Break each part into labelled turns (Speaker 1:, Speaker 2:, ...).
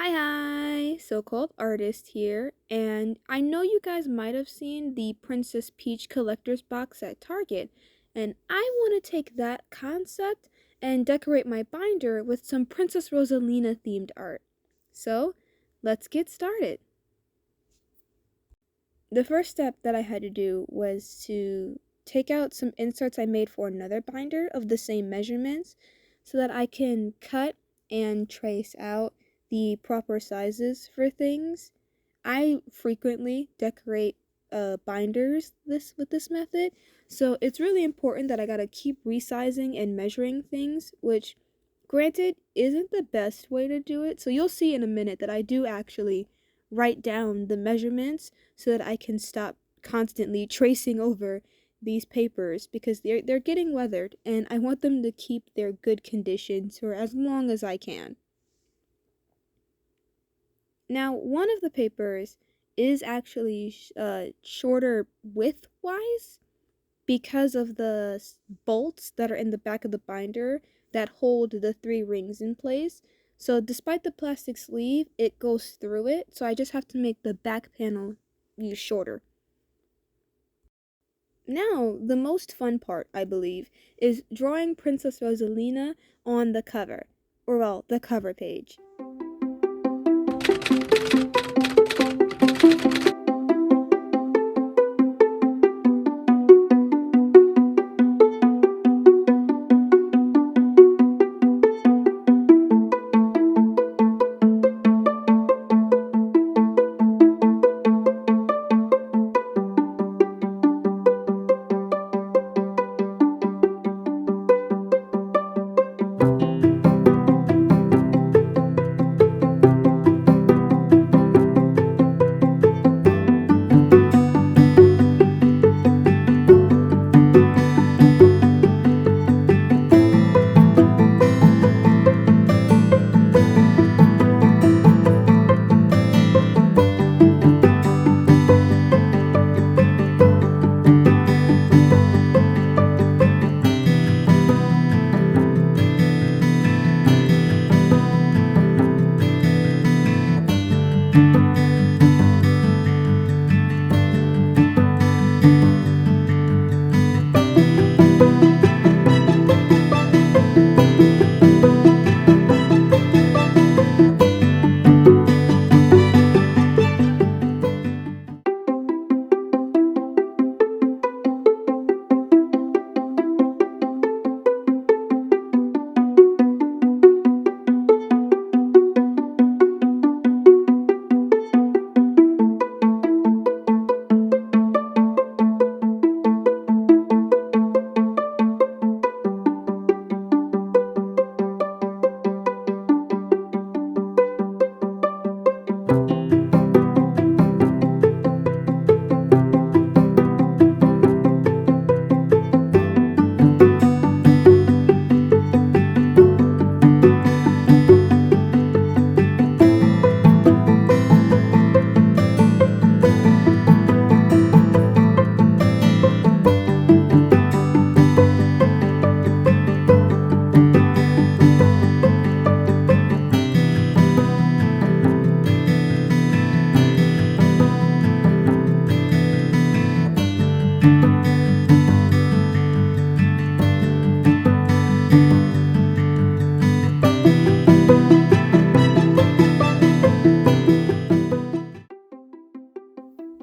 Speaker 1: Hi, so-called artist here, and I know you guys might have seen the Princess Peach collector's box at Target, and I want to take that concept and decorate my binder with some Princess Rosalina themed art. So, let's get started. The first step that I had to do was to take out some inserts I made for another binder of the same measurements so that I can cut and trace out the proper sizes for things. I frequently decorate binders with this method, so it's really important that I gotta keep resizing and measuring things, which granted isn't the best way to do it. So you'll see in a minute that I do actually write down the measurements so that I can stop constantly tracing over these papers because they're getting weathered and I want them to keep their good conditions for as long as I can. Now, one of the papers is actually shorter width-wise because of the bolts that are in the back of the binder that hold the three rings in place. So despite the plastic sleeve, it goes through it. So I just have to make the back panel use shorter. Now, the most fun part, I believe, is drawing Princess Rosalina on the cover. Or, well, the cover page.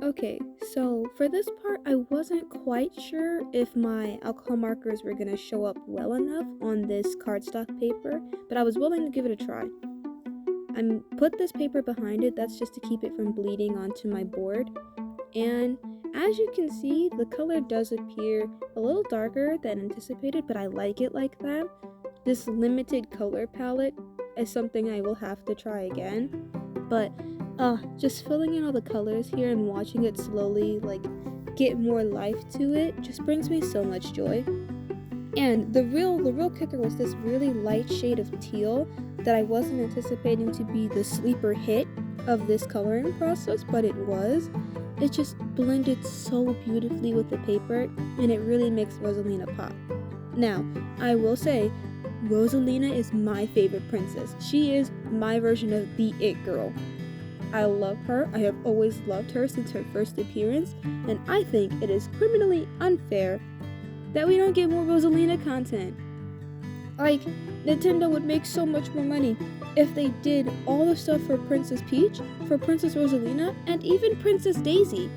Speaker 1: Okay, so for this part, I wasn't quite sure if my alcohol markers were going to show up well enough on this cardstock paper, but I was willing to give it a try. I put this paper behind it, that's just to keep it from bleeding onto my board, and as you can see, the color does appear a little darker than anticipated, but I like it like that. This limited color palette is something I will have to try again, but just filling in all the colors here and watching it slowly get more life to it just brings me so much joy. And the real kicker was this really light shade of teal that I wasn't anticipating to be the sleeper hit of this coloring process, but it was. It just blended so beautifully with the paper and it really makes Rosalina pop. Now, I will say, Rosalina is my favorite princess. She is my version of the it girl. I love her. I have always loved her since her first appearance, and I think it is criminally unfair that we don't get more Rosalina content. Like, Nintendo would make so much more money if they did all the stuff for Princess Peach, for Princess Rosalina, and even Princess Daisy.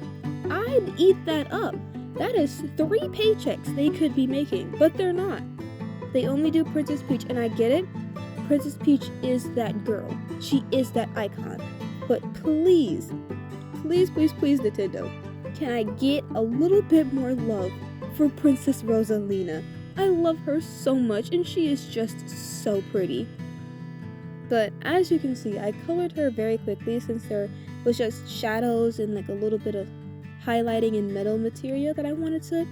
Speaker 1: I'd eat that up. That is 3 paychecks they could be making, but they're not. They only do Princess Peach, and I get it. Princess Peach is that girl. She is that icon. But please, please, please, please, Nintendo, can I get a little bit more love for Princess Rosalina? I love her so much, and she is just so pretty. But as you can see, I colored her very quickly since there was just shadows and like a little bit of highlighting in metal material that I wanted to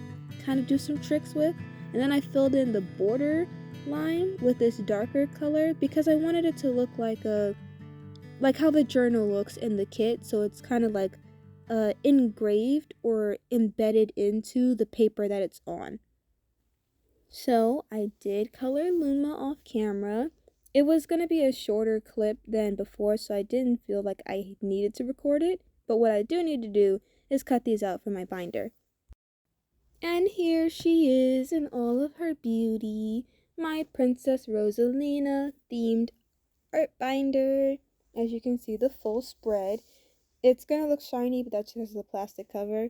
Speaker 1: kind of do some tricks with. And then I filled in the border line with this darker color because I wanted it to look like how the journal looks in the kit, so it's kind of like engraved or embedded into the paper that it's on. So I did color Luma off camera. It was going to be a shorter clip than before, so I didn't feel like I needed to record it. But what I do need to do is cut these out for my binder. And here she is in all of her beauty, my Princess Rosalina themed art binder. As you can see, the full spread. It's going to look shiny, but that's just the plastic cover.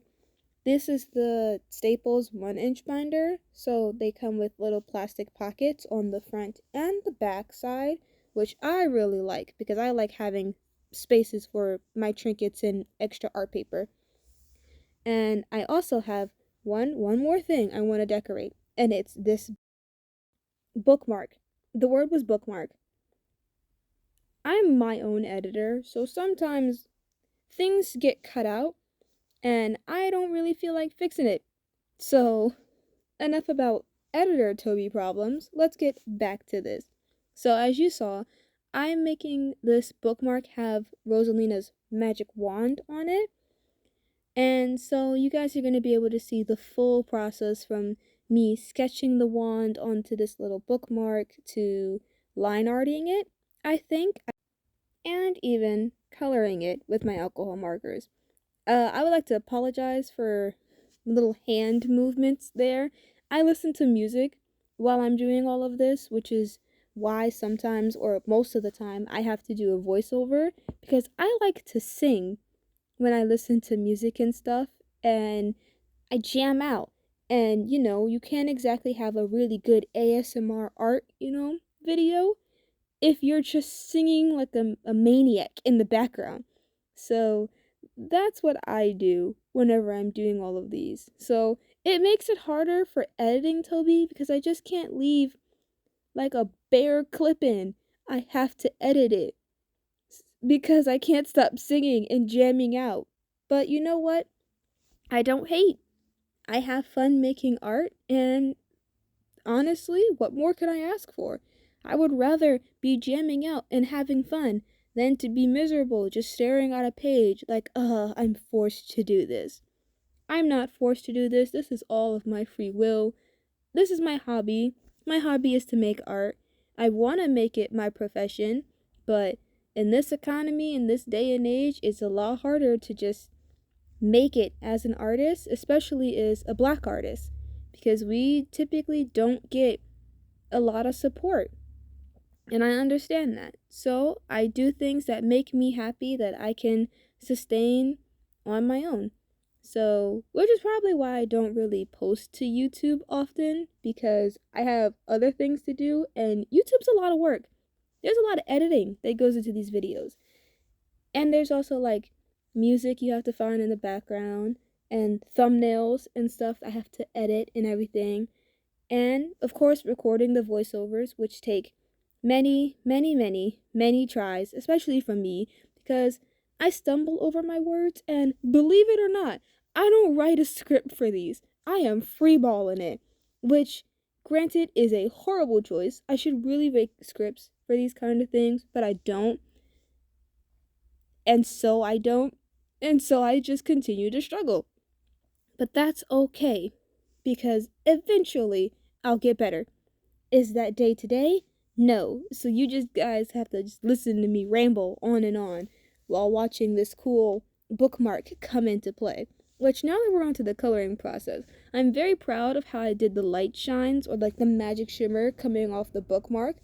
Speaker 1: This is the Staples 1-inch binder, so they come with little plastic pockets on the front and the back side, which I really like because I like having spaces for my trinkets and extra art paper. And I also have one more thing I want to decorate, and it's this bookmark. The word was bookmark. I'm my own editor, so sometimes things get cut out and I don't really feel like fixing it. So, enough about editor Toby problems. Let's get back to this. So, as you saw, I'm making this bookmark have Rosalina's magic wand on it. And so you guys are going to be able to see the full process from me sketching the wand onto this little bookmark to line arting it, I think, and even coloring it with my alcohol markers. I would like to apologize for little hand movements there. I listen to music while I'm doing all of this, which is why sometimes, or most of the time, I have to do a voiceover because I like to sing when I listen to music and stuff, and I jam out. And, you can't exactly have a really good ASMR art, video if you're just singing like a maniac in the background. So that's what I do whenever I'm doing all of these. So it makes it harder for editing, Toby, because I just can't leave like a bare clip in. I have to edit it because I can't stop singing and jamming out. But you know what? I don't hate. I have fun making art, and honestly, what more could I ask for? I would rather be jamming out and having fun than to be miserable just staring at a page like, I'm forced to do this. I'm not forced to do this. This is all of my free will. This is my hobby. My hobby is to make art. I want to make it my profession, but in this economy, in this day and age, it's a lot harder to just make it as an artist, especially as a black artist, because we typically don't get a lot of support. And I understand that. So I do things that make me happy that I can sustain on my own. So, which is probably why I don't really post to YouTube often, because I have other things to do, and YouTube's a lot of work. There's a lot of editing that goes into these videos. And there's also like music you have to find in the background, and thumbnails and stuff I have to edit and everything. And of course, recording the voiceovers, which take many, many, many, many tries, especially from me, because I stumble over my words, and believe it or not, I don't write a script for these. I am freeballing it, which, granted, is a horrible choice. I should really make scripts for these kind of things, but I don't. And so I don't. And so I just continue to struggle. But that's okay, because eventually I'll get better. Is that day today? No. So you just guys have to just listen to me ramble on and on while watching this cool bookmark come into play. Which now that we're on to the coloring process, I'm very proud of how I did the light shines or like the magic shimmer coming off the bookmark.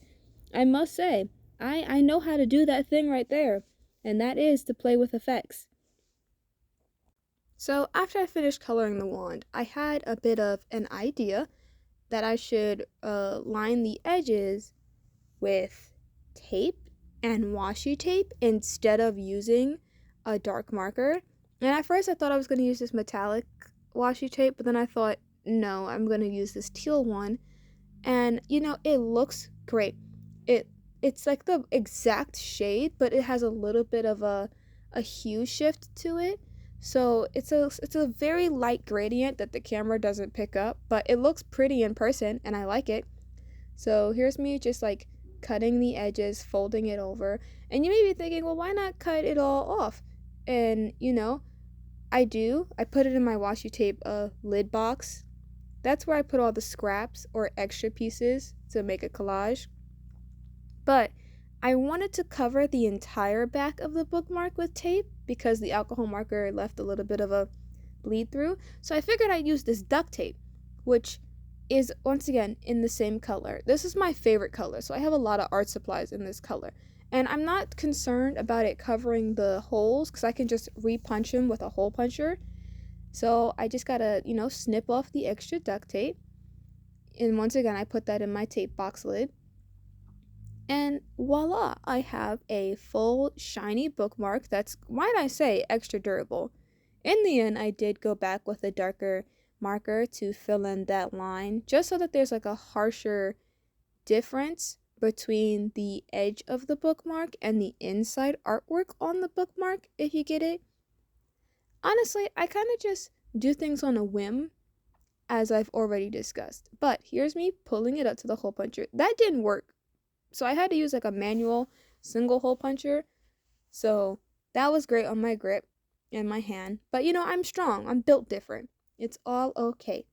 Speaker 1: I must say, I know how to do that thing right there, and that is to play with effects. So after I finished coloring the wand, I had a bit of an idea that I should line the edges with tape and washi tape instead of using a dark marker. And at first I thought I was going to use this metallic washi tape, but then I thought, no, I'm going to use this teal one. And it looks great. It's like the exact shade, but it has a little bit of a hue shift to it. So it's a very light gradient that the camera doesn't pick up, but it looks pretty in person and I like it. So here's me just like cutting the edges, folding it over. And you may be thinking, well, why not cut it all off? And I put it in my washi tape lid box. That's where I put all the scraps or extra pieces to make a collage. But I wanted to cover the entire back of the bookmark with tape because the alcohol marker left a little bit of a bleed through. So I figured I'd use this duct tape, which is once again in the same color. This is my favorite color, so I have a lot of art supplies in this color. And I'm not concerned about it covering the holes because I can just repunch them with a hole puncher. So I just gotta, snip off the extra duct tape. And once again, I put that in my tape box lid. And voila, I have a full shiny bookmark that's, might I say, extra durable. In the end, I did go back with a darker marker to fill in that line, just so that there's like a harsher difference between the edge of the bookmark and the inside artwork on the bookmark, if you get it. Honestly, I kind of just do things on a whim, as I've already discussed. But here's me pulling it up to the hole puncher. That didn't work. So I had to use like a manual single hole puncher. So that was great on my grip and my hand. But I'm strong. I'm built different. It's all okay.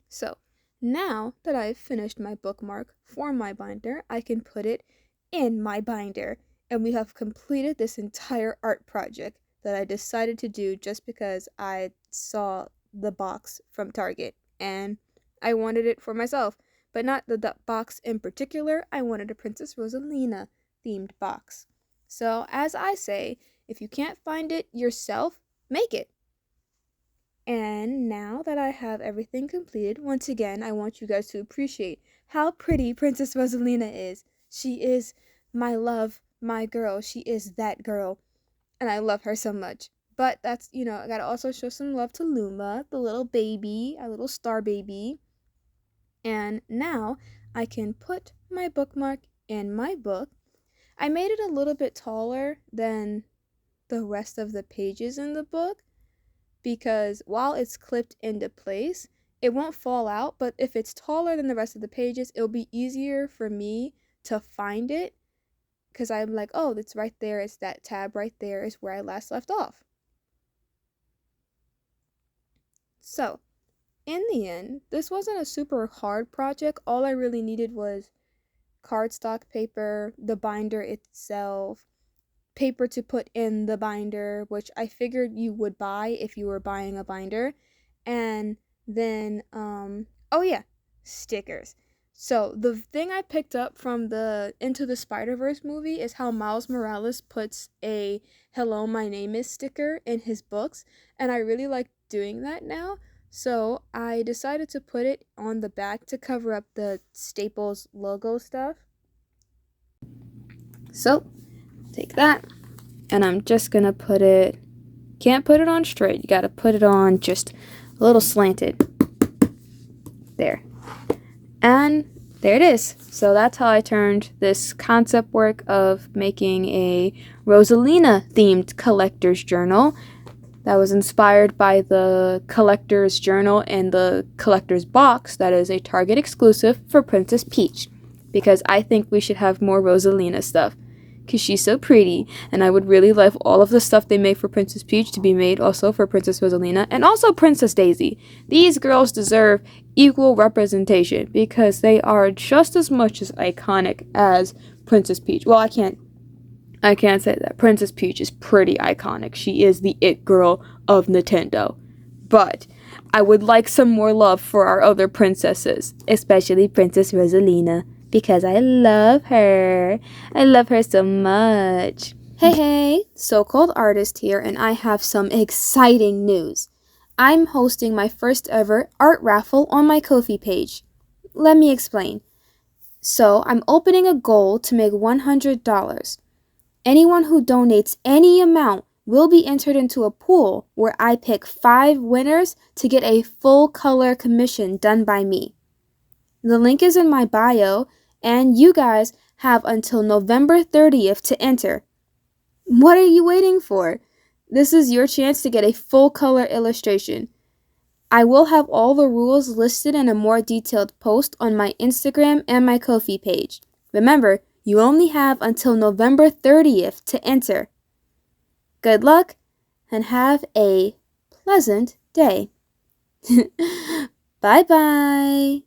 Speaker 1: So now that I've finished my bookmark for my binder, I can put it in my binder. And we have completed this entire art project that I decided to do just because I saw the box from Target and I wanted it for myself. But not the box in particular. I wanted a Princess Rosalina themed box. So as I say, if you can't find it yourself, make it. And now that I have everything completed, once again, I want you guys to appreciate how pretty Princess Rosalina is. She is my love, my girl. She is that girl. And I love her so much. But that's, I gotta also show some love to Luma, the little baby, our little star baby. And now I can put my bookmark in my book. I made it a little bit taller than the rest of the pages in the book because while it's clipped into place, it won't fall out, but if it's taller than the rest of the pages, it'll be easier for me to find it because I'm like, oh, it's right there. It's that tab right there is where I last left off. So in the end, this wasn't a super hard project. All I really needed was cardstock paper, the binder itself, paper to put in the binder, which I figured you would buy if you were buying a binder, and then, stickers. So the thing I picked up from the Into the Spider-Verse movie is how Miles Morales puts a "Hello, my name is" sticker in his books, and I really like doing that now. So I decided to put it on the back to cover up the Staples logo stuff. So take that, and I'm just gonna put it, can't put it on straight, you gotta put it on just a little slanted. There. And there it is. So that's how I turned this concept work of making a Rosalina themed collector's journal that was inspired by the collector's journal and the collector's box that is a Target exclusive for Princess Peach, because I think we should have more Rosalina stuff. because she's so pretty, and I would really love all of the stuff they make for Princess Peach to be made also for Princess Rosalina and also Princess Daisy. These girls deserve equal representation because they are just as much as iconic as Princess Peach. Well, I can't say that. Princess Peach is pretty iconic. She is the it girl of Nintendo. But I would like some more love for our other princesses, especially Princess Rosalina, because I love her. I love her so much. Hey, so-called artist here, and I have some exciting news. I'm hosting my first ever art raffle on my Ko-fi page. Let me explain. So, I'm opening a goal to make $100. Anyone who donates any amount will be entered into a pool where I pick 5 winners to get a full color commission done by me. The link is in my bio, and you guys have until November 30th to enter. What are you waiting for? This is your chance to get a full color illustration. I will have all the rules listed in a more detailed post on my Instagram and my Ko-fi page. Remember, you only have until November 30th to enter. Good luck, and have a pleasant day. Bye-bye.